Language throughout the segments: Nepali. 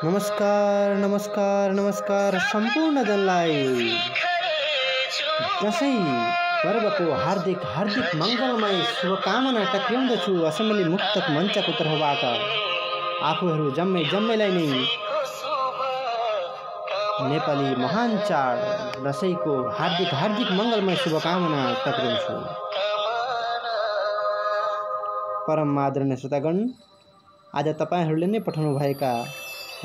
नमस्कार नमस्कार नमस्कार सम्पूर्ण जनलाई दशैं पर्वको हार्दिक हार्दिक मङ्गलमय शुभकामना टक्र्याउँदछु। असेम्बली मुक्तक मञ्चको तर्फबाट आफूहरू जम्मैलाई नै नेपाली महान चाड दशैंको हार्दिक हार्दिक मङ्गलमय शुभकामना टक्र्याउँछु। परम आदरणीय श्रोतागण, आज तपाईहरूले नै पठाउनु भएका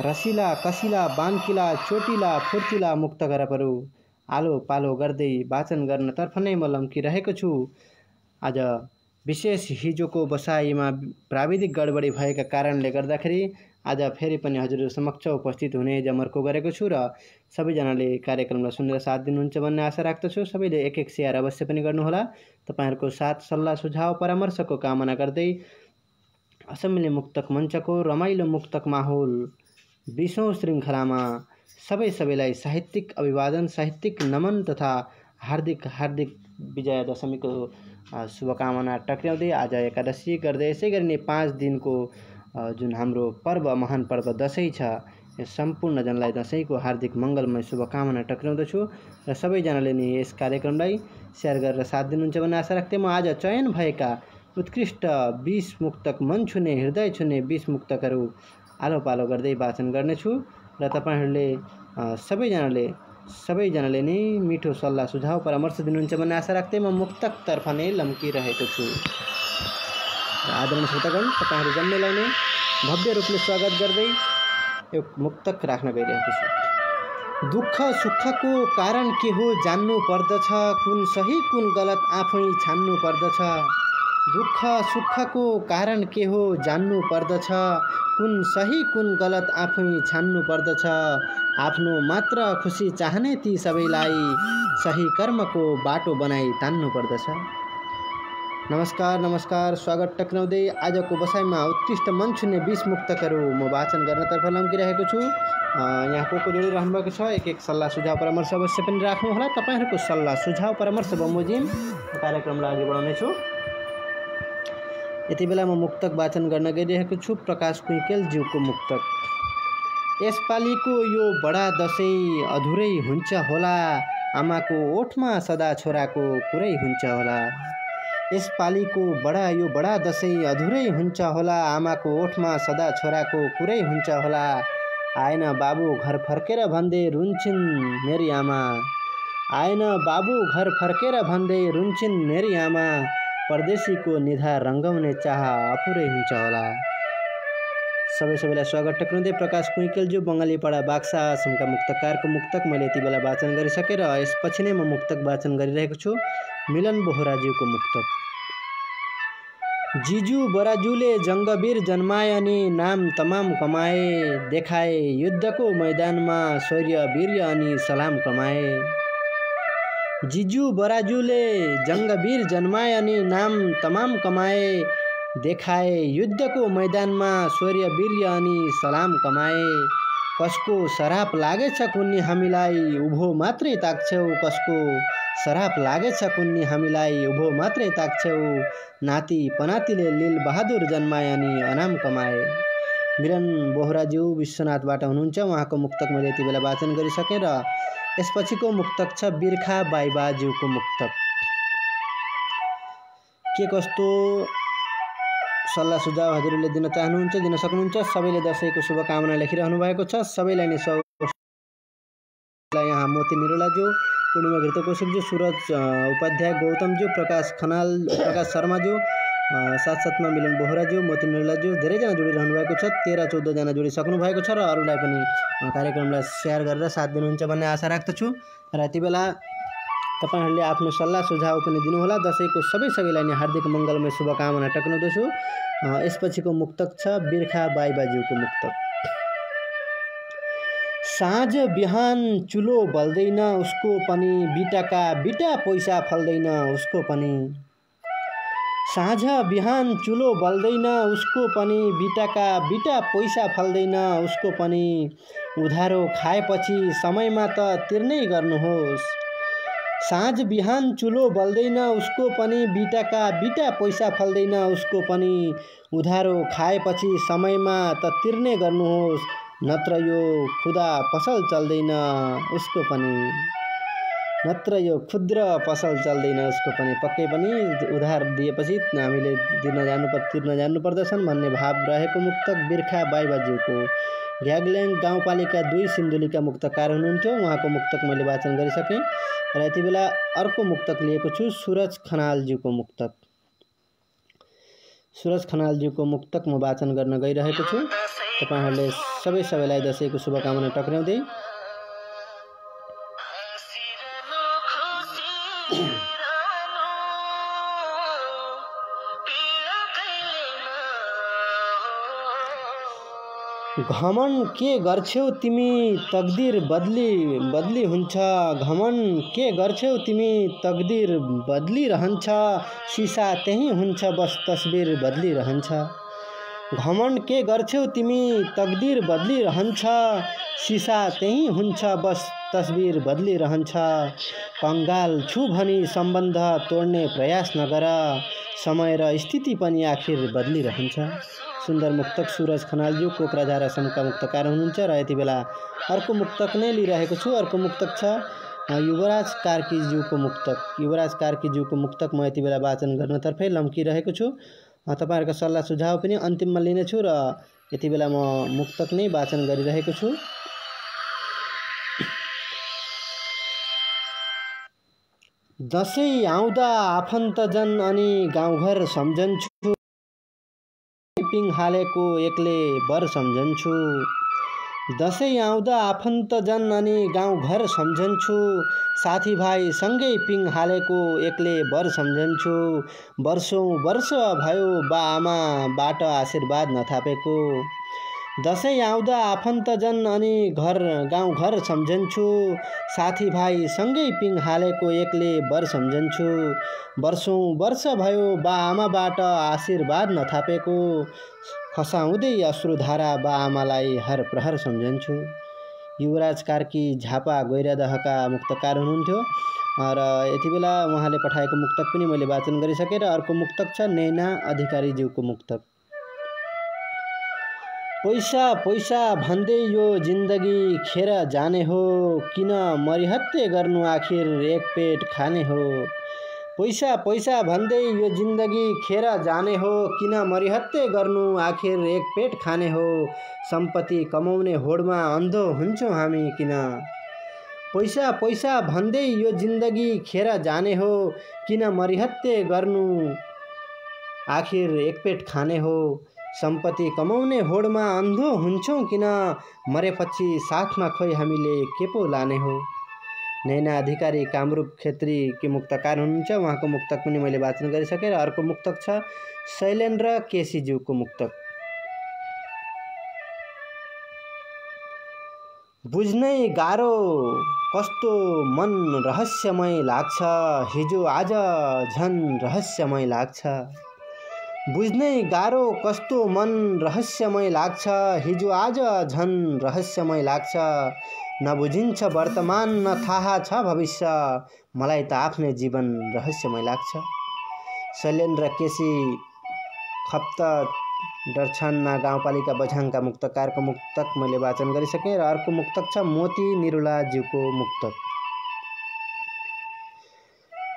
रसिला कसिला बान्किला चोटिला फुर्तिला मुक्त गरपहरू आलो पालो गर्दै वाचन गर्नतर्फ नै म लम्किरहेको छु। आज विशेष हिजोको बसाइमा प्राविधिक गडबडी भएका कारणले गर्दाखेरि आज फेरि पनि हजुरहरू समक्ष उपस्थित हुने जमर्को गरेको छु र सबैजनाले कार्यक्रमलाई सुनेर साथ दिनुहुन्छ भन्ने आशा राख्दछु। सबैले एक एक शेयर अवश्य पनि गर्नुहोला। तपाईहरूको साथ सल्लाह सुझाव परामर्शको कामना गर्दै असेम्बली मुक्तक मञ्चको रमाइलो मुक्तक माहौल 20औं श्रृङ्खलामा सबैलाई साहित्यिक अभिवादन, साहित्यिक नमन तथा हार्दिक हार्दिक विजया दशमीको शुभकामना टक्र्याउँदै आज एकादशी गर्दै यसै गरी नै 5 दिनको जुन हाम्रो पर्व महान पर्व दशैं छ, यस सम्पूर्ण जनलाई दशैंको हार्दिक मङ्गलमय शुभकामना टक्र्याउँदछु र सबैजनाले नै यस कार्यक्रमलाई सेयर गरेर साथ दिनुहुन्छ भन्ने आशा राख्दै म आज चयन भएका उत्कृष्ट 20 मुक्तक मन छुने हृदय छुने 20 मुक्तकहरू आलो पालो गर्दै वाचन गर्नेछु र तपाईहरूले सबैजनाले नै मिठो सल्लाह सुझाव परामर्श दिनुहुन्छ भन्ने आशा राख्दै म मुक्तकतर्फ नै लम्किरहेको छु। आदरणीय श्रोतागण, तपाईहरू जम्मैलाई नै भव्य रूपले स्वागत गर्दै एक मुक्तक राख्न गइरहेको छु। दुःख सुखको कारण के हो जान्नु पर्दछ, कुन सही कुन गलत आफै छान्नु पर्दछ। दुःख सुखको कारण के हो जान्नु पर्दछ, कुन सही कुन गलत आफै छान्नु पर्दछ। आफ्नो मात्र खुसी चाहने ती सबैलाई सही कर्मको बाटो बनाई तान्नु पर्दछ। नमस्कार नमस्कार, स्वागत टक्राउँदै आजको बसाइमा उत्कृष्ट मन छुने 20 मुक्तकहरू म वाचन गर्नतर्फ लम्किरहेको छु। यहाँ को जोडिरहनु भएको छ, एक एक सल्लाह सुझाव परामर्श अवश्य पनि राख्नुहोला। तपाईहरूको सल्लाह सुझाव परामर्श बमोजिम कार्यक्रमलाई अघि बढाउनेछु। यति बेला म मुक्तक वाचन गर्न गइरहेको छु। प्रकाश कुइकेलज्यूको मुक्तक। यसपालिको यो बडा दशैं अधुरै हुन्छ होला, आमाको ओठमा सदा छोराको कुरै हुन्छ होला। यसपालिको यो बडा दशैं अधुरै हुन्छ होला, आमाको ओठमा सदा छोराको कुरै हुन्छ होला। आएन बाबु घर फर्केर भन्दै रुन्छिन् मेरी आमा, आएन बाबु घर फर्केर भन्दै रुन्छिन् मेरी आमा। परदेशीको निधार रङ्गाउने चाह अपुरै हुन्छ होला। सबैलाई स्वागत टक्राउँदै प्रकाश कुइकेलज्यू बङ्गालीपाडा बाक्सा आसमका मुक्तकारको मुक्तक मैले यति बेला वाचन गरिसकेर यसपछि नै म मुक्तक वाचन गरिरहेको छु। मिलन बोहराज्यूको मुक्तक। जिजू बराजुले जङ्गवीर जन्माए अनि नाम तमाम कमाए, देखाए युद्धको मैदानमा शौर्य वीर्य अनि सलाम कमाए। जिजू बराजुले जङ्गवीर जन्माए अनि नाम तमाम कमाए, देखाए युद्धको मैदानमा शौर्य वीर्य अनि सलाम कमाए। कसको सराप लागेछ कुन्नी हामीलाई उभो मात्रै ताक्छौ, कसको सराप लागेछ कुन्नी हामीलाई उभो मात्रै ताक्छौ। नाति पनातिले लील बहादुर जन्माए अनि अनाम कमाए। मिलन बोहराज्यू विश्वनाथबाट हुनुहुन्छ। उहाँको मुक्तक मैले यति बेला वाचन गरिसकेँ र यसपछिको मुक्तक छ बिर्खा बाइबाज्यूको मुक्तक। के कस्तो सल्लाह सुझाव हजुरले दिन चाहनुहुन्छ, दिन सक्नुहुन्छ। सबैले दशैंको शुभकामना लेखिरहनु भएको छ। सबैलाई नै यहाँ मोती निरोलाज्यू, पूर्णिमा घृतकोशकज्यू, सुरज उपाध्याय, गौतमज्यू, प्रकाश खनाल, प्रकाश शर्माज्यू, साथसाथमा मिलन बोहराज्यू, मोती निरोलाज्यू धेरैजना जोडिरहनु भएको छ। 13-14 जना जोडिसक्नु भएको छ र अरूलाई पनि कार्यक्रमलाई सेयर गरेर साथ दिनुहुन्छ भन्ने आशा राख्दछु। र यति बेला तपाईहरूले आफ्नो सल्लाह सुझाव पनि दिनुहोला। दशैंको सबैलाई नै हार्दिक मङ्गलमय शुभकामना टक्राउँदछु। यसपछिको मुक्तक छ बिर्खा बाइबाज्यूको मुक्तक। साँझ बिहान चुलो बल्दैन उसको पनि, बिटाका बिटा पैसा फल्दैन उसको पनि। साँझ बिहान चुलो बल्दैन उसको पनि, बिटाका बिटा पैसा फल्दैन उसको पनि। उधारो खाएपछि समयमा त तिर्नै गर्नुहोस्। साँझ बिहान चुलो बल्दैन उसको पनि, बिटाका बिटा पैसा फल्दैन उसको पनि। उधारो खाएपछि समयमा त तिर्ने गर्नुहोस्। नत्र यो खुदा पसल चल्दैन उसको पनि, नत्र यो क्षुद्र पसल चल्दैन उसको पनि। पक्कै पनि उधार दिएपछि हामीले तिर्न जानुपर्दछन् भन्ने भाव रहेको मुक्तक बिर्खा बाइबाज्यूको। घ्याग्ल्याङ गाउँपालिका 2 सिन्धुलीका मुक्तकार हुनुहुन्थ्यो। उहाँको मुक्तक मैले वाचन गरिसकेँ र यति बेला अर्को मुक्तक लिएको छु सूरज खनालज्यूको मुक्तक। सूरज खनालज्यूको मुक्तक म वाचन गर्न गइरहेको छु। तपाईहरुले सबैलाई दशैंको शुभकामना टक्राउँदै घमण्ड के गर्छौ तिमी तकदीर बदली हुन्छ, घमण्ड के गर्छौ तिमी तकदीर बदली रहन्छ, सिसा त्यही हुन्छ बस तस्बिर बदली रहन्छ। घमण्ड के गर्छौ तिमी तकदीर बदली रहन्छ, सिसा त्यही हुन्छ बस तस्बिर बदली रहन्छ। कंगाल छु भनी सम्बन्ध तोड्ने प्रयास नगर, समय र स्थिति पनि आखिर बदली रहन्छ। सुन्दर मुक्तक सूरज खनालज्यू कोक्राझार असमका मुक्तकार हुनुहुन्छ र यति बेला अर्को मुक्तक नै लिइरहेको छु। अर्को मुक्तक छ युवराज कार्कीज्यूको मुक्तक। युवराज कार्कीज्यूको मुक्तक म यति बेला वाचन गर्नतर्फै लम्किरहेको छु। तपाईहरुका सल्लाह सुझाव पनि अन्तिममा लिनेछु र यति बेला म मुक्तक नै वाचन गरिरहेको छु। दशैं आउँदा आफन्तजन अनि गाउँघर सम्झन्छु, पिङ हालेको एक्ले बर सम्झन्छु। दशैं आउँदा आफन्तजन अनि गाउँघर सम्झन्छु, साथीभाइ सँगै पिङ हालेको एक्ले बर सम्झन्छु। वर्षौं वर्ष भयो बा आमाबाट आशीर्वाद नथापेको, दशैं आउँदा आफन्तजन अनि गाउँघर सम्झन्छु, साथीभाइ सँगै पिङ हालेको एक्ले बर सम्झन्छु। वर्षौं वर्ष भयो बा आमाबाट आशीर्वाद नथापेको, खसाउँदै अश्रुधारा बा आमालाई हर प्रहर सम्झन्छु। युवराज कार्की झापा गैरादहका मुक्तकार हुनुहुन्थ्यो र यति बेला उहाँले पठाएको मुक्तक पनि मैले वाचन गरिसकेँ र अर्को मुक्तक छ नैना अधिकारीज्यूको मुक्तक। पैसा पैसा भन्दै यो जिन्दगी खेर जाने हो, किन मरिहत्ते गर्नु आखिर एक पेट खाने हो। पैसा पैसा भन्दै यो जिन्दगी खेर जाने हो, किन मरिहत्ते गर्नु आखिर एक पेट खाने हो। सम्पत्ति कमाउने होडमा अन्धो हुन्छौं हामी किन। पैसा पैसा भन्दै यो जिन्दगी खेर जाने हो, किन मरिहत्ते गर्नु आखिर एक पेट खाने हो। सम्पत्ति कमाउने होडमा अन्धो हुन्छौं किन, मरेपछि साथमा खोइ हामीले के पो लाने हो। नैना अधिकारी कामरूप क्षेत्रीकी मुक्तकार हुनुहुन्छ। उहाँको मुक्तक पनि मैले वाचन गरिसकेँ र अर्को मुक्तक छ शैलेन्द्र केसीज्यूको मुक्तक। बुझ्नै गाह्रो कस्तो मन रहस्यमय लाग्छ, हिजो आज झन रहस्यमय लाग्छ। बुझ्नै गाह्रो कस्तो मन रहस्यमय लाग्छ, हिजो आज झन रहस्यमय लाग्छ। नबुझिन्छ वर्तमान न थाहा छ भविष्य, मलाई त आफ्नै जीवन रहस्यमय लाग्छ। शैलेन्द्र केसी खप्त डरछान्ना गाउँपालिका बझाङका मुक्तकारको मुक्तक मैले वाचन गरिसकेँ र अर्को मुक्तक छ मोती निरुलाज्यूको मुक्तक।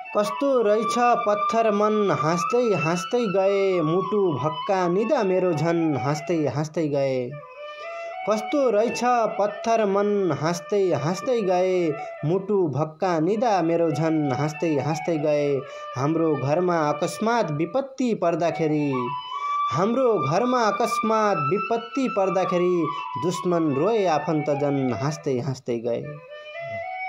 कस्तो रहेछ पत्थर मन हाँस्दै हाँस्दै गए, मुटु भक्का निदा मेरो झन हाँस्दै हाँस्दै गए। कस्तो रहेछ पत्थर मन हाँस्दै हाँस्दै गए, मुटु भक्का निदा मेरो झन हाँस्दै हाँस्दै गए। हाम्रो घरमा अकस्मात विपत्ति पर्दाखेरि, हाम्रो घरमा अकस्मात विपत्ति पर्दाखेरि, दुश्मन रोए आफन्तजन हाँस्दै हाँस्दै गए।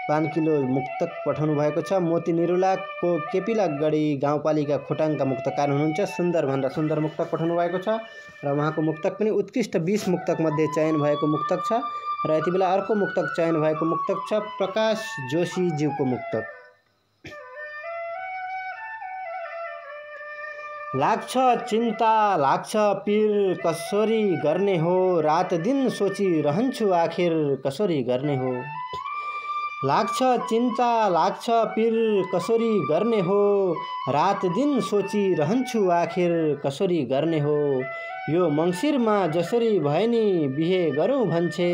पानकिलो मुक्तक पठाउनु भएको छ। मोती निरुलाको केपिलागढी गाउँपालिका खोटाङका मुक्तकार हुनुहुन्छ। सुन्दर भन्दा सुन्दर मुक्तक पठाउनु भएको छ र उहाँको मुक्तक पनि उत्कृष्ट 20 मुक्तक मध्ये चयन भएको मुक्तक छ र यति बेला अर्को मुक्तक चयन भएको मुक्तक छ प्रकाश जोशीज्यूको मुक्तक। लाग्छ चिन्ता लाग्छ पीर कसरी गर्ने हो, रात दिन सोचिरहन्छु आखिर कसरी गर्ने हो। लाग्छ चिन्ता लाग्छ पीर कसरी गर्ने हो, रात दिन सोचिरहन्छु आखिर कसरी गर्ने हो। यो मङ्सिरमा जसरी भए नि बिहे गरौँ भन्छे,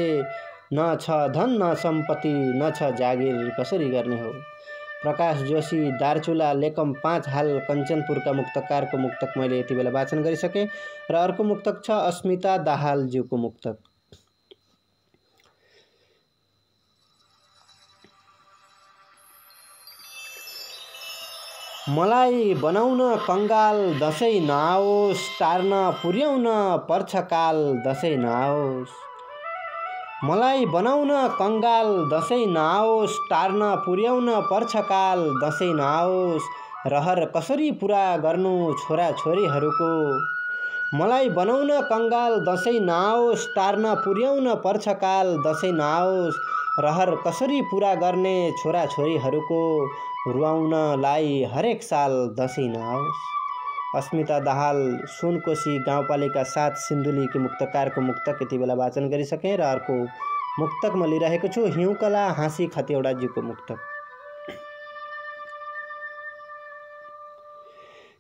न छ धन न सम्पत्ति न छ जागिर कसरी गर्ने हो। प्रकाश जोशी दार्चुला लेकम 5 हाल कञ्चनपुरका मुक्तकारको मुक्तक मैले यति बेला वाचन गरिसकेँ। र अर्को मुक्तक छ अस्मिता दाहालज्यूको मुक्तक। मलाई बनाउन कङ्गाल दसैँ नआओस्, टार्न पुर्याउन पर्छ काल दसैँ नआओस्। मलाई बनाउन कङ्गाल दसैँ नआओस्, टार्न पुर्याउन पर्छ काल दसैँ नआओस्। रहर कसरी पुरा गर्नु छोरा छोरीहरूको, मलाई बनाउन कङ्गाल दसैँ नआओस्, टार्न पुर्याउन पर्छ काल दसैँ नआओस्। रहर कसरी पुरा गर्ने छोरा छोरीहरूको, रुवाउनलाई हरेक साल दसैँ नआओस्। अस्मिता दाहाल सुनकोशी गाउँपालिका 7 सिन्धुलीकी मुक्तकारको मुक्तक यति बेला वाचन गरिसकेँ। र अर्को मुक्तक म लिइरहेको छु हिउँकला हाँसी खतिवडाज्यूको मुक्तक।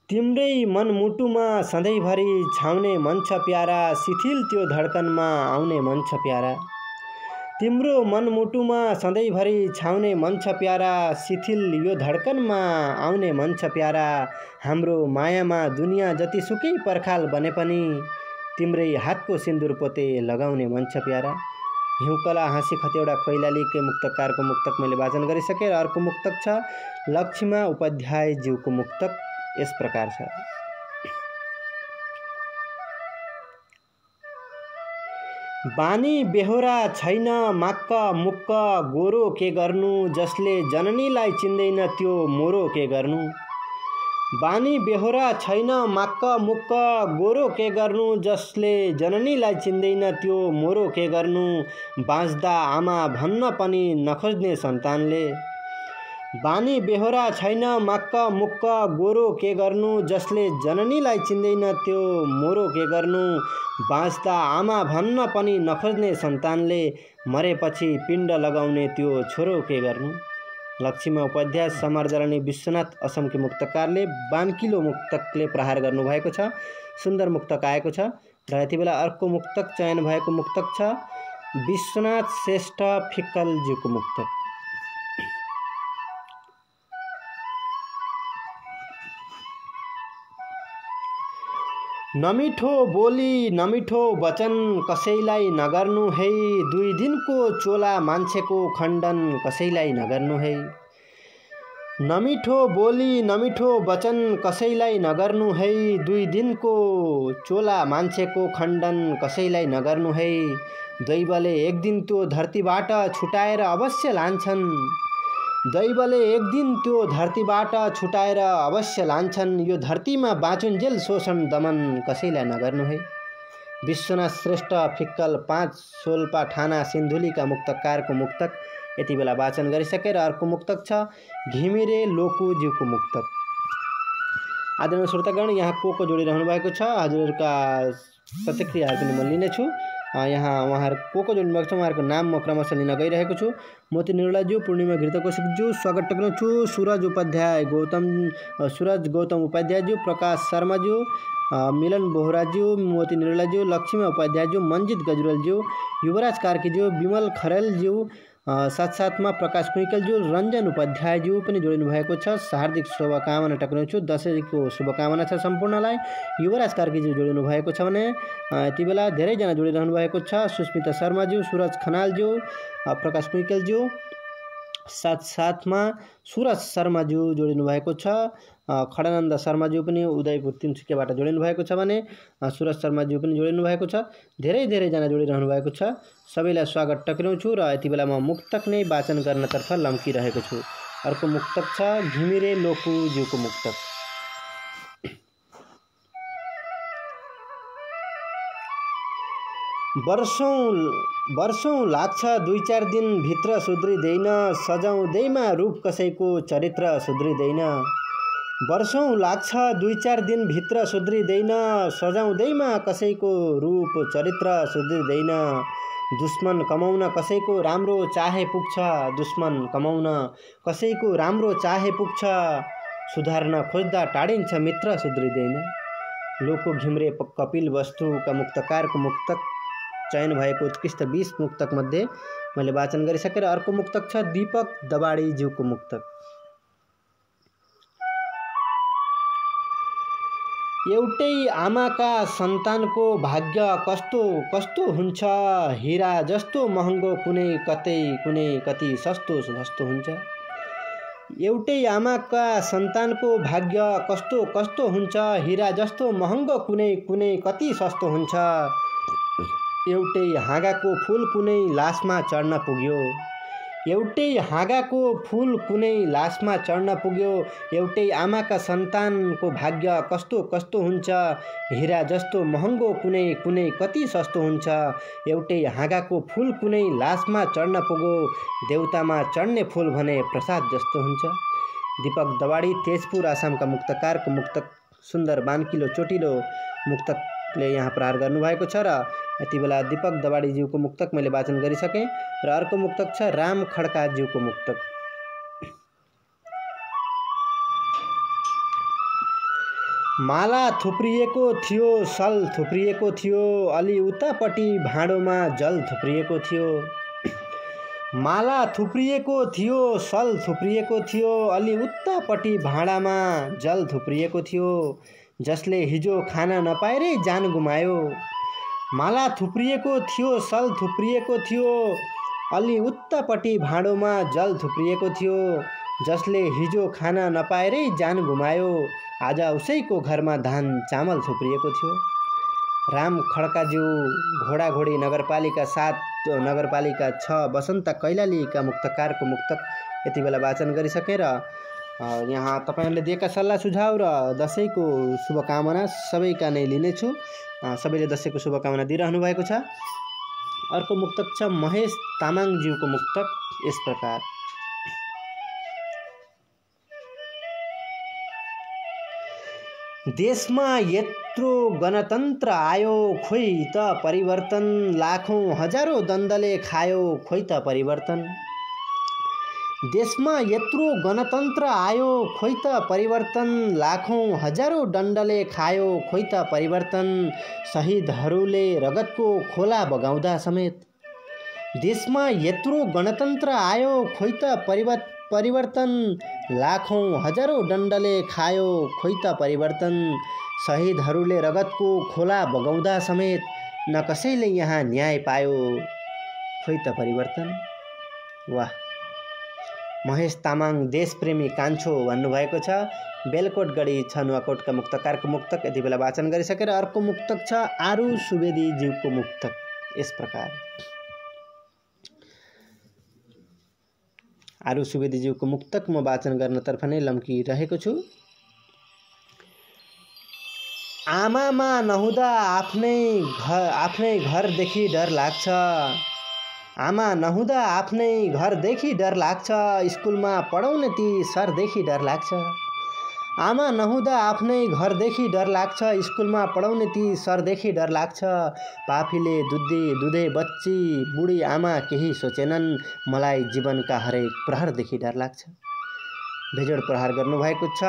तिम्रै मनमुटुमा सधैँभरि छाउने मन छ प्यारा, शिथिल त्यो धड्कनमा आउने मन छ प्यारा। तिम्रो मनमुटुमा सधैँभरि छाउने मन छ प्यारा, शिथिल यो धड्कनमा आउने मन छ प्यारा। हाम्रो मायामा दुनियाँ जतिसुकै पर्खाल बने पनि, तिम्रै हातको सिन्दुर पोते लगाउने मन छ प्यारा। हिउँकला हाँसी खतिवडा कैलालीकै मुक्तकारको मुक्तक मैले वाचन गरिसकेँ। र अर्को मुक्तक छ लक्ष्मीमा उपाध्यायज्यूको मुक्तक। यस प्रकार छ। बानी बेहोरा छैन माक्क मुक्क गोरो के गर्नु, जसले जननीलाई चिन्दैन त्यो मोरो के गर्नु। बानी बेहोरा छैन माक्क मुक्क गोरो के गर्नु, जसले जननीलाई चिन्दैन त्यो मोरो के गर्नु। बाँच्दा आमा भन्न पनि नखोज्ने सन्तानले, बानी बेहोरा छैन माक्क मुक्क गोरो के गर्नु, जसले जननीलाई चिन्दैन त्यो मोरो के गर्नु। बाँच्दा आमा भन्न पनि नखोज्ने सन्तानले, मरेपछि पिण्ड लगाउने त्यो छोरो के गर्नु। लक्ष्मीमा उपाध्याय समार्जनी विश्वनाथ असमकी मुक्तकारले बानकिलो मुक्तकले प्रहार गर्नुभएको छ। सुन्दर मुक्तक आएको छ। र यति बेला अर्को मुक्तक चयन भएको मुक्तक छ विश्वनाथ श्रेष्ठ फिक्कलज्यूको मुक्तक। नमिठो बोली नमिठो वचन कसैलाई नगर्नु है, 2 दिनको चोला मान्छेको खण्डन कसैलाई नगर्नु है। नमिठो बोली नमिठो वचन कसैलाई नगर्नु है, 2 दिनको चोला मान्छेको खण्डन कसैलाई नगर्नु है। दैवले एक दिन त्यो धरतीबाट छुटाएर अवश्य लान्छन्, दैवले एक दिन त्यो धरतीबाट छुटाएर अवश्य लान्छन्। यो धरतीमा बाँचुन्जेल शोषण दमन कसैलाई नगर्नु है। विश्वनाथ श्रेष्ठ फिक्कल 5 सोल्पा ठाना सिन्धुलीका मुक्तकारको मुक्तक यति बेला वाचन गरिसकेँ। र अर्को मुक्तक छ घिमिरे लोकुज्यूको मुक्तक। आदरणीय श्रोतागण, यहाँ को जोडिरहनु भएको छ हजुरहरूका प्रतिक्रियाहरू पनि म लिनेछु। यहाँ उहाँहरू को जोड्नु भएको छ उहाँहरूको नाम म क्रमशः लिन गइरहेको छु। मोती निरुलाज्यू, पूर्णिमा घृतकोशिकज्यू, स्वागत टक्नु छु। सूरज गौतम उपाध्यायज्यू, प्रकाश शर्माज्यू, मिलन बोहराज्यू, मोती निरुलाज्यू, लक्ष्मी उपाध्यायज्यू, मन्जित गजुरलज्यू, युवराज कार्कीज्यू, विमल खरेलज्यू, साथसाथमा प्रकाश कुइकलज्यू, रञ्जन उपाध्यायज्यू पनि जोडिनु भएको छ। हार्दिक शुभकामना टक्राउँछु छु। दशैँको शुभकामना छ सम्पूर्णलाई। युवराज कार्कीज्यू जोडिनु भएको छ भने यति बेला धेरैजना जोडिरहनु भएको छ। सुस्मिता शर्माज्यू, सुरज खनालज्यू, प्रकाश कुइकलज्यू, साथसाथमा सुरज शर्माज्यू जोडिनु भएको छ। खडानन्द शर्माज्यू पनि उदयपुर तिनसुकियाबाट जोडिनु भएको छ भने सुरज शर्माज्यू पनि जोडिनु भएको छ। धेरैजना जोडिरहनु भएको छ। सबैलाई स्वागत टक्राउँछु र यति बेला म मुक्तक नै वाचन गर्नतर्फ लम्किरहेको छु। अर्को मुक्तक छ घिमिरे लोकुज्यूको मुक्तक। वर्षौं लाग्छ 2-4 दिन भित्र सुध्रिँदैन, सजाउँदैमा रूप कसैको चरित्र सुध्रिँदैन। वर्षौं लाग्छ 2-4 दिन भित्र सुध्रिँदैन, सजाउँदैमा कसैको रूप चरित्र सुध्रिँदैन। दुश्मन कमाउन कसैको राम्रो चाहे पुग्छ, दुश्मन कमाउन कसैको राम्रो चाहे पुग्छ, सुधार्न खोज्दा टाढिन्छ मित्र सुध्रिँदैन। लोको घिम्रे कपिल वस्तुका मुक्तकारको मुक्तक चयन भएको उत्कृष्ट 20 मुक्तक मध्ये मैले वाचन गरिसकेर अर्को मुक्तक छ दीपक दबाडीज्यूको मुक्तक। एउटै आमाका सन्तानको भाग्य कस्तो कस्तो हुन्छ, हीरा जस्तो महँगो कुनै कति सस्तो हुन्छ। एउटै आमाका सन्तानको भाग्य कस्तो कस्तो हुन्छ, हीरा जस्तो महँगो कुनै कति सस्तो हुन्छ। एउटै हाँगाको फूल कुनै लासमा चढ्न पुग्यो, एउटै हाँगाको फूल कुनै लासमा चढ्न पुग्यो। एउटै आमाका सन्तानको भाग्य कस्तो कस्तो हुन्छ, हीरा जस्तो महँगो कुनै कति सस्तो हुन्छ। एउटै हाँगाको फूल कुनै लासमा चढ्न पुग्यो, देउतामा चढ्ने फूल भने प्रसाद जस्तो हुन्छ। दीपक दबाडी तेजपुर आसामका मुक्तकारको मुक्तक सुन्दर बानकिलो चोटिलो मुक्तकले यहाँ प्रहार गर्नुभएको छ र यति बेला दीपक दबाडीज्यूको मुक्तक मैले वाचन गरिसकेँ र अर्को मुक्तक छ राम खड्काज्यूको मुक्तक। माला थुप्रिएको थियो सल थुप्रिएको थियो, अलि उतापट्टि भाँडोमा जल थुप्रिएको थियो। माला थुप्रिएको थियो सल थुप्रिएको थियो, अलि उतापट्टि भाँडामा जल थुप्रिएको थियो, जसले हिजो खाना नपाएरै जान गुमायो। माला थुप्रिएको थियो सल थुप्रिएको थियो, अलि उतापट्टि भाँडोमा जल थुप्रिएको थियो, जसले हिजो खाना नपाएरै जान गुमायो। आज उसैको घरमा धान चामल थुप्रिएको थियो। राम खड्काज्यू घोडाघोडी नगरपालिका 7 नगरपालिका 6 बसन्त कैलालीका मुक्तकारको मुक्तक यति बेला वाचन गरिसकेँ र यहाँ तपाईहरुले दिएका सल्लाह सुझाव र दशैंको शुभकामना सबैका नै लिनेछु। सबैले दशैंको शुभकामना दिइरहनु भएको छ। अर्को मुक्तक छ महेश तामाङज्यूको मुक्तक यस प्रकार। देशमा यत्रो गणतन्त्र आयो, खोइ त परिवर्तन, लाखौं हजारौं दण्डले खायो, खोइ त परिवर्तन। देशमा यत्रो गणतन्त्र आयो, खोइ त परिवर्तन, लाखौं हजारौं दण्डले खायो, खोइ त परिवर्तन, शहीदहरूले रगतको खोला बगाउँदा समेत। देशमा यत्रो गणतन्त्र आयो, खोइ त परिवर्तन, लाखौं हजारौं दण्डले खायो, खोइ त परिवर्तन, शहीदहरूले रगतको खोला बगाउँदा समेत, न कसैले यहाँ न्याय पायो, खोइ त परिवर्तन। वाह, महेश तामाङ देशप्रेमी कान्छो भन्नुभएको छ। बेलकोटगढी छ नुवाकोटका मुक्तकारको मुक्तक यति बेला वाचन गरिसकेर अर्को मुक्तक छ आरू सुवेदीज्यूको मुक्तक यस प्रकार। आरू सुवेदीज्यूको मुक्तक म वाचन गर्नतर्फ नै लम्किरहेको छु। आमामा नहुँदा आफ्नै घरदेखि डर लाग्छ, आमा नहुँदा आफ्नै घरदेखि डर लाग्छ, स्कुलमा पढाउने ती सरदेखि डर लाग्छ। आमा नहुँदा आफ्नै घरदेखि डर लाग्छ, स्कुलमा पढाउने ती सरदेखि डर लाग्छ। पापीले दुधे बच्ची बुढी आमा केही सोचेनन्, मलाई जीवनका हरेक प्रहरदेखि डर लाग्छ। बेजोड प्रहार गर्नुभएको छ।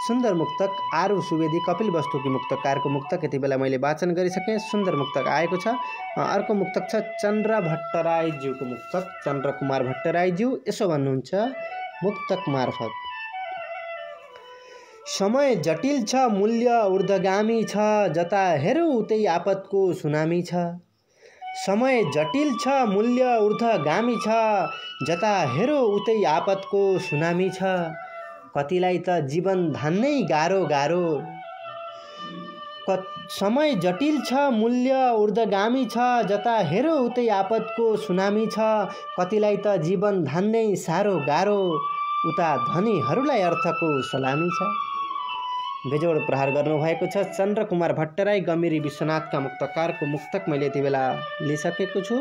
सुन्दर मुक्तक आरू सुवेदी कपिल वस्तुकी मुक्तकारको मुक्तक यति बेला मैले वाचन गरिसकेँ। सुन्दर मुक्तक आएको छ। अर्को मुक्तक छ चन्द्र भट्टराईज्यूको मुक्तक। चन्द्र कुमार भट्टराईज्यू यसो भन्नुहुन्छ मुक्तक मार्फत। समय जटिल छ, मूल्य ऊर्ध्वगामी छ, जता हेरौँ उतै आपतको सुनामी छ। समय जटिल छ, मूल्य ऊर्ध्वगामी छ, जता हेरौँ उतै आपतको सुनामी छ। कतिलाई त जीवन धान्नै गाह्रो गाह्रो। समय जटिल छ, मूल्य ऊर्ध्वगामी छ, जता हेरौँ उतै आपतको सुनामी छ। कतिलाई त जीवन धान्नै साह्रो गाह्रो, उता धनीहरूलाई अर्थको सलामी छ। बेजोड प्रहार गर्नुभएको छ। चन्द्र कुमार भट्टराई गम्भीरी विश्वनाथका मुक्तकारको मुक्तक मैले यति बेला लिइसकेको छु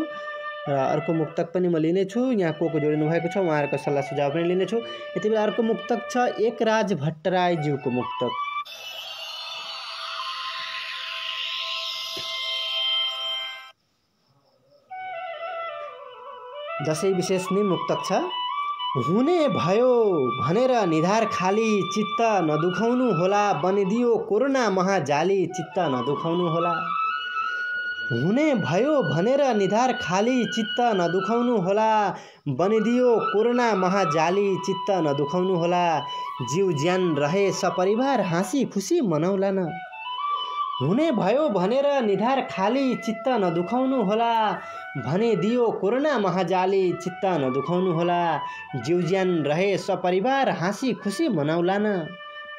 र अर्को मुक्तक पनि म लिनेछु। यहाँ को जोडिनु भएको छ उहाँहरूको सल्लाह सुझाव पनि लिनेछु। यति बेला अर्को मुक्तक छ एकराज भट्टराईज्यूको मुक्तक। दसैँ विशेष नै मुक्तक छ। हुने भयो भनेर निधार खाली चित्त नदुखाउनु होला, बनिदियो कोरोना महाजाली चित्त नदुखाउनु होला। हुने भयो भनेर निधार खाली चित्त नदुखाउनु होला, बनिदियो कोरोना महाजाली चित्त नदुखाउनु होला। जीव ज्यान रहे सपरिवार हाँसी खुसी मनाउला न। हुने भयो भनेर निधार खाली चित्त नदुखाउनु होला, भनिदियो कोरोना महाजाली चित्त नदुखाउनु होला। जीव ज्यान रहे सपरिवार हाँसी खुसी मनाउला न।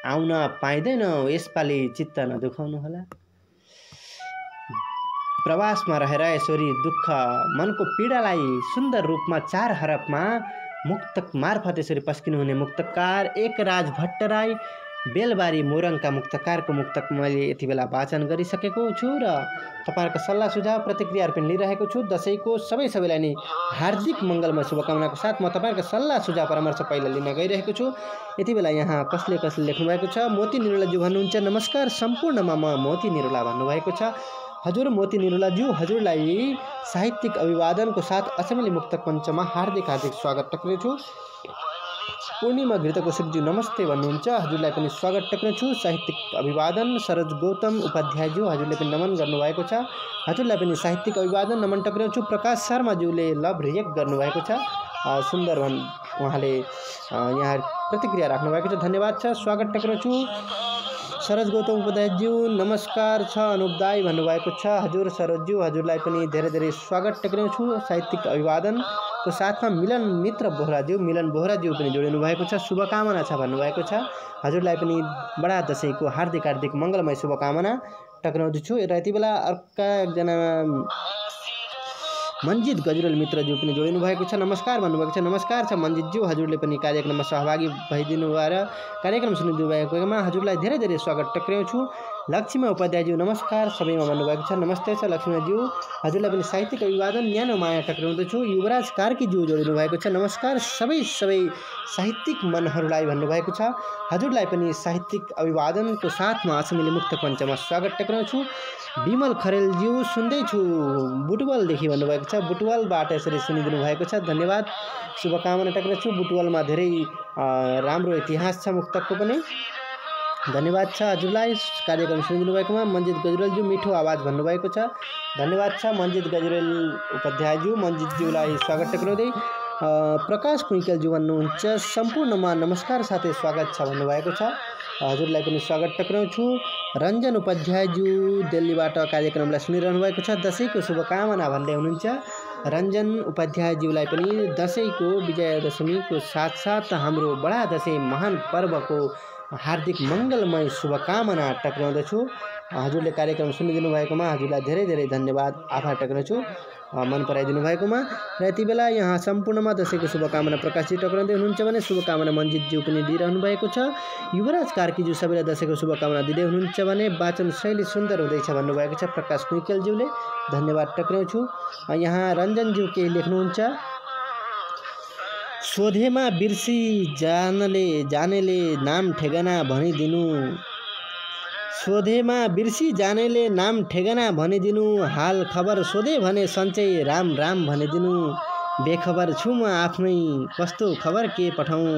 आउन पाइँदैन यसपालि चित्त नदुखाउनु होला। प्रवासमा रहेर यसरी दुःख मनको पीडालाई सुन्दर रूपमा 4 हरफमा मुक्तक मार्फत यसरी पस्किनु हुने मुक्तकार एकराज भट्टराई बेलबारी मोरङका मुक्तकारको मुक्तक मैले यति बेला वाचन गरिसकेको छु र तपाईहरुको सल्लाह सुझाव प्रतिक्रियाहरु पनि लिइरहेको छु। दशैंको सबैलाई नै हार्दिक मङ्गलमय शुभकामनाको साथ म तपाईहरुको सल्लाह सुझाव परामर्श पहिला लिन गइरहेको छु। यति बेला यहाँ कसले लेख्नु भएको छ, मोती निरुलाज्यू भन्नुहुन्छ नमस्कार, सम्पूर्णमा म मोती निरुला भन्नुभएको छ। हजुर मोती निरुलाज्यू, हजुरलाई साहित्यिक अभिवादनको साथ असमेली मुक्तक मञ्चमा हार्दिक स्वागत टक्रेछु। पूर्णिमा घृतकोशकज्यू नमस्ते भन्नुहुन्छ, हजुरलाई पनि स्वागत टक्रेछु। साहित्यिक अभिवादन सरोज गौतम उपाध्यायज्यू, हजुरले पनि नमन गर्नुभएको छ, हजुरलाई पनि साहित्यिक अभिवादन नमन टक्रेछु। प्रकाश शर्माज्यूले लभ रिएक्ट गर्नुभएको छ, सुन्दर उहाँले यहाँ प्रतिक्रिया राख्नुभएको छ, धन्यवाद छ, स्वागत टक्रेछु। सरोज गौतम उपाध्यायज्यू नमस्कार छ, अनुपदाई भन्नुभएको छ, हजुर सरोजज्यू, हजुरलाई पनि धेरै धेरै स्वागत टक्रेछु। साहित्यिक अभिवादनको साथमा मिलन मित्र बोहराज्यू, मिलन बोहराज्यू पनि जोडिनु भएको छ, शुभकामना छ भन्नुभएको छ, हजुरलाई पनि बडा दशैंको हार्दिक मङ्गलमय शुभकामना टक्राउँदछु। र यति बेला अर्का एकजना मन्जित गजरेल मित्रज्यू पनि जोडिनु भएको छ, नमस्कार भन्नुभएको छ, नमस्कार छ मन्जितज्यू, हजुरले पनि कार्यक्रममा सहभागी भइदिनु भएर कार्यक्रम सुनिदिनु भएकोमा हजुरलाई धेरै धेरै स्वागत टक्राउँछु। लक्ष्मी उपाध्यायज्यू नमस्कार सबैमा भन्नुभएको छ, नमस्ते छ लक्ष्मीज्यू, हजुरलाई पनि साहित्यिक अभिवादन न्यानो माया टक्राउँदछु। युवराज कार्कीज्यू जोडिनु भएको छ, नमस्कार सबै साहित्यिक मनहरूलाई भन्नुभएको छ, हजुरलाई पनि साहित्यिक अभिवादनको साथमा असमेली मुक्तक मञ्चमा स्वागत टक्राउँछु। विमल खरेलज्यू सुन्दैछु बुटवलदेखि भन्नुभएको छ, बुटवलबाट यसरी सुनिदिनु भएको छ, धन्यवाद, शुभकामना टक्राउँछु। बुटवलमा धेरै राम्रो इतिहास छ मुक्तकको पनि, धन्यवाद छ हजुरलाई कार्यक्रम सुनिदिनु भएकोमा। मन्जित गजरेलज्यू मिठो आवाज भन्नुभएको छ, धन्यवाद छ मन्जित गजरेल उपाध्यायज्यू, मन्जितज्यूलाई स्वागत टक्राउँदै। प्रकाश कुइकलज्यू भन्नुहुन्छ सम्पूर्णमा नमस्कार साथै स्वागत छ भन्नुभएको छ, हजुरलाई पनि स्वागत टक्राउँछु। रञ्जन उपाध्यायज्यू दिल्लीबाट कार्यक्रमलाई सुनिरहनु भएको छ, दशैंको शुभकामना भन्दै हुनुहुन्छ। रञ्जन उपाध्यायज्यूलाई पनि दशैंको विजयादशमीको साथसाथ हाम्रो बडा दशैं महान पर्वको हार्दिक मङ्गलमय शुभकामना टक्राउँदछु। हजुरले कार्यक्रम सुनिदिनु भएकोमा हजुरलाई धेरै धेरै धन्यवाद, आभार टक्राउँछु मन पराइदिनु भएकोमा। र यति बेला यहाँ सम्पूर्णमा दशैंको शुभकामना प्रकाशजी टक्राउँदै हुनुहुन्छ भने शुभकामना मन्जितज्यू पनि दिइरहनु भएको छ। युवराज कार्कीज्यू सबैलाई दशैंको शुभकामना दिँदै हुनुहुन्छ भने वाचन शैली सुन्दर हुँदैछ भन्नुभएको छ प्रकाश कुइकलज्यूले, धन्यवाद टक्राउँछु। यहाँ रञ्जनज्यू केही लेख्नुहुन्छ, सोधेमा बिर्सी जानेले नाम ठेगाना भनिदिनु, सोधेमा बिर्सी जानेले नाम ठेगाना भनिदिनु, हाल खबर सोधे भने सन्चै राम राम भनिदिनु, बेखबर छु म आफ्नै कस्तो खबर के पठाउँ,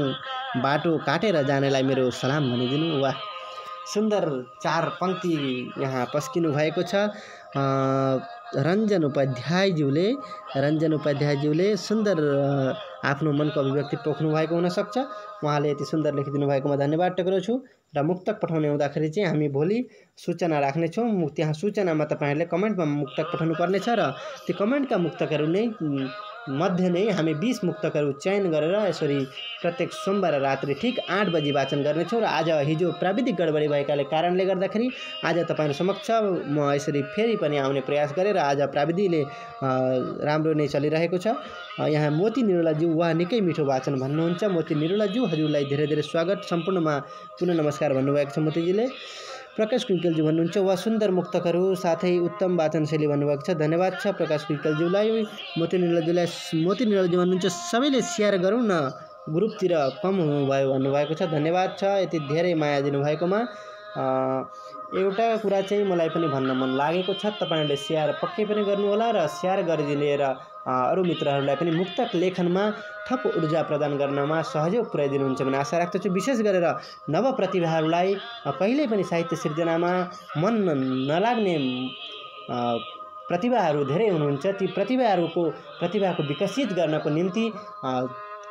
बाटो काटेर जानेलाई मेरो सलाम भनिदिनु। वाह, सुन्दर 4 पंक्ति यहाँ पस्किनु भएको छ रञ्जन उपाध्यायज्यूले सुन्दर आफ्नो मनको अभिव्यक्ति पोख्नु भएको हुनसक्छ, उहाँले यति सुन्दर लेखिदिनु भएकोमा धन्यवाद टक्राउँछु। र मुक्तक पठाउने हुँदाखेरि चाहिँ हामी भोलि सूचना राख्नेछौँ, त्यहाँ सूचनामा तपाईहरूले कमेन्टमा मुक्तक पठाउनु पर्नेछ र त्यो कमेन्टका मुक्तकहरू नै मध्ये नै हामी 20 मुक्तकहरू चयन गरेर यसरी प्रत्येक सोमबार रात्रि ठीक 8 बजी वाचन गर्नेछौँ। र आज हिजो प्राविधिक गडबडी भएकाले कारणले गर्दाखेरि आज तपाईहरु समक्ष म यसरी फेरि पनि आउने प्रयास गरेँ र आज प्राविधिकले राम्रो नै चलिरहेको छ। यहाँ मोती निरुलाज्यू वा निकै मिठो वाचन भन्नुहुन्छ, मोती निरुलाज्यू हजुरलाई धेरै धेरै स्वागत, सम्पूर्णमा पुनः नमस्कार भन्नुभएको छ मोतीजीले। प्रकाश कुइकलज्यू भन्नुहुन्छ वा सुन्दर मुक्तकहरू साथै उत्तम वाचन शैली भन्नुभएको छ, धन्यवाद छ प्रकाश कुइकलज्यूलाई। मोती निरुलाज्यू भन्नुहुन्छ सबैले शेयर गरौँ न, ग्रुपतिर कम हुनुभयो भन्नुभएको छ, धन्यवाद छ यति धेरै माया दिनुभएकोमा। एउटा कुरा चाहिँ मलाई पनि भन्न मन लागेको छ, तपाईहरुले शेयर पक्कै पनि गर्नुहोला र शेयर गरिदिएर अरू मित्रहरूलाई पनि मुक्तक लेखनमा थप ऊर्जा प्रदान गर्नमा सहयोग पुर्याइदिनुहुन्छ भन्ने आशा राख्दछु। विशेष गरेर नव प्रतिभाहरूलाई कहिल्यै पनि साहित्य सिर्जनामा मन नलाग्ने प्रतिभाहरू धेरै हुनुहुन्छ। ती प्रतिभाको विकसित गर्नको निम्ति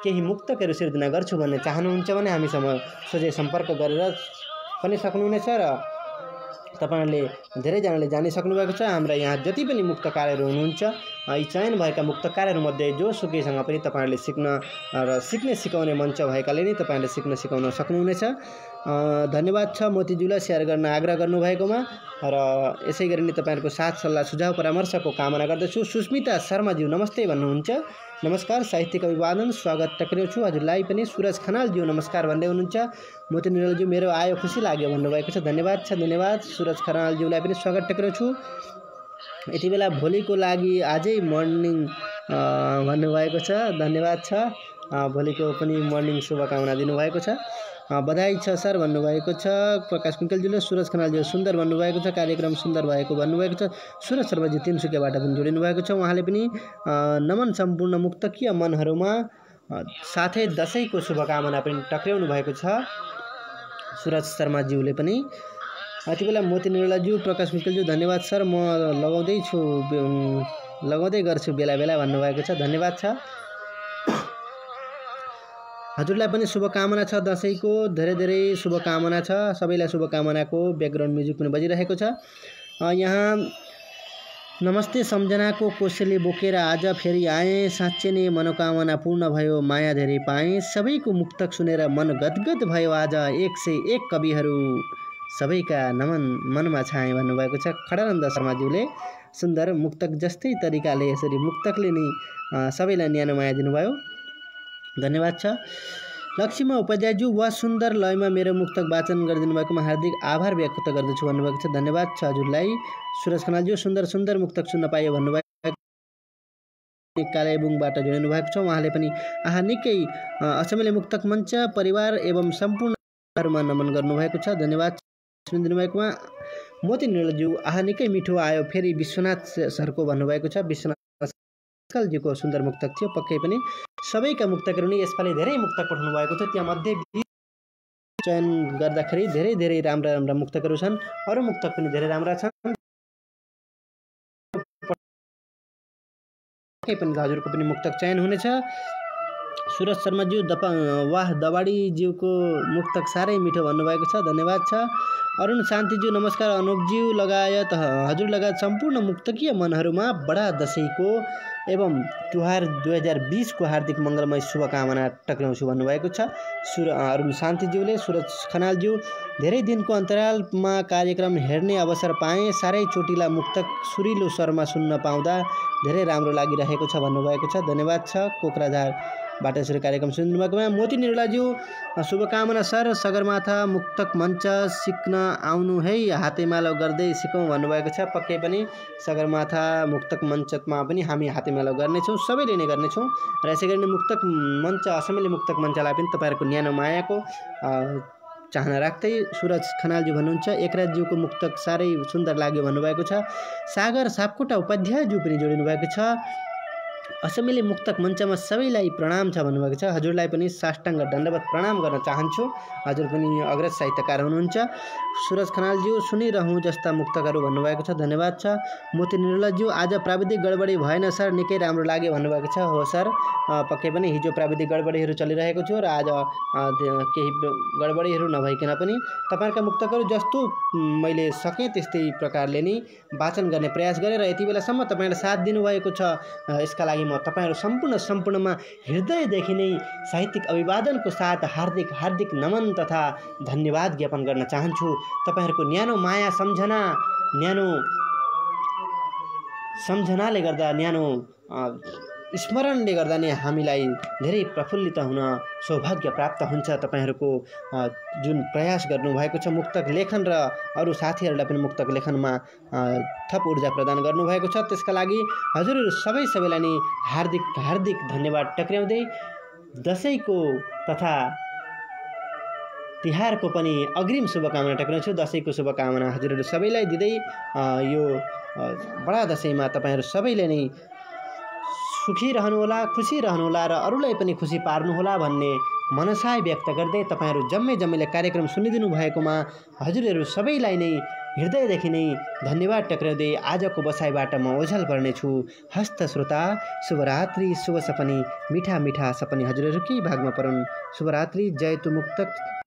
केही मुक्तकहरू सिर्जना गर्छु भन्ने चाहनुहुन्छ भने हामीसँग सोझै सम्पर्क गरेर पनि सक्नुहुनेछ र तपाईहरुले धेरैजनाले जानिसक्नु भएको छ। हाम्रा यहाँ जति पनि मुक्तकारहरू हुनुहुन्छ यी चयन भएका मुक्तकारहरूमध्ये जोसुकैसँग पनि तपाईहरुले सिक्न र सिकाउने मञ्च भएकाले नै तपाईहरुले सिकाउन सक्नुहुनेछ। धन्यवाद छ मोतीज्यूलाई सेयर गर्न आग्रह गर्नुभएकोमा र यसै गरी नै तपाईहरुको साथ सल्लाह सुझाव परामर्शको कामना गर्दछु। सुस्मिता शर्माज्यू नमस्ते भन्नुहुन्छ। नमस्कार, साहित्यिक अभिवादन स्वागत टक्रेछु। हजुरलाई पनि सूरज खनालज्यू नमस्कार भन्दै हुनुहुन्छ। मोती निरलज्यू मेरो आयो खुसी लाग्यो भन्नुभएको छ। धन्यवाद छ, धन्यवाद। सूरज खनालज्यूलाई पनि स्वागत टक्रेछु। यति बेला भोलिको लागि आजै मर्निङ भन्नुभएको छ। धन्यवाद छ, भोलिको पनि मर्निङ शुभकामना दिनुभएको छ। बधाई छ सर भन्नुभएको छ प्रकाश कुङ्कलज्यूले। सूरज खनालज्यू सुन्दर भन्नुभएको छ, कार्यक्रम सुन्दर भएको भन्नुभएको छ। सूरज शर्माजी तिनसुकियाबाट पनि जोडिनु भएको छ। उहाँले पनि नमन सम्पूर्ण मुक्तकीय मनहरूमा साथै दशैंको शुभकामना पनि टक्र्याउनु भएको छ सूरज शर्माज्यूले पनि। यति बेला मोती निरलाज्यू प्रकाश कुङ्कलज्यू धन्यवाद सर, म लगाउँदै गर्छु बेला बेला भन्नुभएको छ। धन्यवाद छ। हजुरलाई पनि शुभकामना छ, दशैंको धेरै धेरै शुभकामना छ। सबैलाई शुभकामनाको ब्याकग्राउन्ड म्युजिक पनि बजिरहेको छ। यहाँ नमस्ते सम्झनाको कोसेली बोकेर आज फेरि आएँ, साँच्चै नै मनोकामना पूर्ण भयो, माया धेरै पाएँ, सबैको मुक्तक सुनेर मन गदगद भयो, आज 101 कविहरू सबैका नमन मनमा छाए भन्नुभएको छ खडानन्द शर्माज्यूले। सुन्दर मुक्तक जस्तै तरिकाले यसरी मुक्तकले नै सबैलाई न्यानो माया दिनुभयो। धन्यवाद छ। लक्ष्मीमा उपाध्यायज्यू वा सुन्दर लयमा मेरो मुक्तक वाचन गरिदिनु भएकोमा हार्दिक आभार व्यक्त गर्दछु भन्नुभएको छ। धन्यवाद छ हजुरलाई। सूरज खनालज्यू सुन्दर सुन्दर मुक्तक सुन्न पायो भन्नुभएको कालेबुङबाट जोडिनु भएको छ। उहाँले पनि निकै असमिया मुक्तक मञ्च परिवार एवं सम्पूर्णमा नमन गर्नुभएको छ। धन्यवाद सुनिदिनु भएकोमा। मोती निरलज्यू निकै मिठो आयो फेरि विश्वनाथ सरको भन्नुभएको छ। विश्वनाथ जीको सुन्दर मुक्तक थियो, पक्कै पनि सबैका मुक्तकहरू नै यसपालि धेरै मुक्तक पठाउनु भएको छ। त्यहाँमध्ये चयन गर्दाखेरि धेरै धेरै राम्रा राम्रा मुक्तकहरू छन्। अरू मुक्तक पनि धेरै राम्रा छन्। पक्कै पनि हजुरको पनि मुक्तक चयन हुनेछ। सूरज शर्माज्यू वाह दबाडीज्यूको मुक्तक साह्रै मिठो भन्नुभएको छ। धन्यवाद छ। अरुण शान्तिज्यू नमस्कार। अनुपज्यू लगायत हजुर लगायत सम्पूर्ण मुक्तकीय मनहरूमा बडा दशैंको एवं त्योहार 2020 को हार्दिक मङ्गलमय शुभकामना टक्राउँछु भन्नुभएको छ अरुण शान्तिज्यूले। सूरज खनालज्यू धेरै दिनको अन्तरालमा कार्यक्रम हेर्ने अवसर पाएँ, साह्रै चोटिला मुक्तक सुरिलो स्वरमा सुन्न पाउँदा धेरै राम्रो लागिरहेको छ भन्नुभएको छ। धन्यवाद छ। कोक्राझारबाट यसरी कार्यक्रम सुनिदिनु भएकोमा। मोती निरलाज्यू शुभकामना सर, सगरमाथा मुक्तक मञ्च सिक्न आउनु है, हातेमालो गर्दै सिकौँ भन्नुभएको छ। पक्कै पनि सगरमाथा मुक्तक मञ्चमा पनि हामी हातेमालो गर्नेछौँ, सबैले नै गर्नेछौँ र यसै गरी नै मुक्तक मञ्च असमिया मुक्तक मञ्चलाई पनि तपाईँहरूको न्यानो मायाको चाहना राख्दै सूरज खनालज्यू भन्नुहुन्छ एकराज्यूको मुक्तक साह्रै सुन्दर लाग्यो भन्नुभएको छ। सागर सापकोटा उपाध्यायज्यू पनि जोडिनु भएको छ। असमिया मुक्तक मञ्चमा सबैलाई प्रणाम छ भन्नुभएको छ। हजुरलाई पनि साष्टाङ्ग दण्डवत प्रणाम गर्न चाहन्छु। हजुर पनि अग्रज साहित्यकार हुनुहुन्छ। सूरज खनालज्यू सुनिरहँ जस्ता मुक्तकहरू भन्नुभएको छ। धन्यवाद छ। मोती निरलाज्यू आज प्राविधिक गडबडी भएन सर, निकै राम्रो लाग्यो भन्नुभएको छ। हो सर, पक्कै पनि हिजो प्राविधिक गडबडीहरू चलिरहेको थियो र आज केही गडबडीहरू नभइकन पनि तपाईँहरूका मुक्तकहरू जस्तो मैले सकेँ त्यस्तै प्रकारले नै वाचन गर्ने प्रयास गरेँ र यति बेलासम्म तपाईँहरूले साथ दिनुभएको छ। यसका लागि म तपाईहरु सम्पूर्णमा हृदयदेखि नै साहित्यिक अभिवादनको साथ हार्दिक हार्दिक नमन तथा धन्यवाद ज्ञापन गर्न चाहन्छु। तपाईहरुको न्यानो माया सम्झनाले गर्दा न्यानो स्मरणले गर्दा नै हामीलाई धेरै प्रफुल्लित हुन सौभाग्य प्राप्त हुन्छ। तपाईहरुको जुन प्रयास गर्नुभएको छ मुक्तक लेखन र अरू साथीहरुलाई पनि मुक्तक लेखनमा थप ऊर्जा प्रदान गर्नुभएको छ, त्यसका लागि हजुरहरु सबैलाई नै हार्दिक हार्दिक धन्यवाद टक्र्याउँदै दशैंको तथा तिहारको पनि अग्रिम शुभकामना टक्र्याउँछु। दशैंको शुभकामना हजुरहरु सबैलाई दिँदै यो बडा दशैंमा तपाईहरु सबैले नै सुखी रहनुहोला, खुसी रहनुहोला र अरूलाई पनि खुसी पार्नुहोला भन्ने मनसाय व्यक्त गर्दै तपाईँहरू जम्मैले कार्यक्रम सुनिदिनु भएकोमा हजुरहरू सबैलाई नै हृदयदेखि नै धन्यवाद टक्राउँदै आजको बसाइबाट म ओझल पर्नेछु। हस्त श्रोता, शुभरात्रि, शुभ सपनी, मिठा मिठा सपनी हजुरहरूकै भागमा परुन्। शुभरात्रि। जय तु मुक्तक।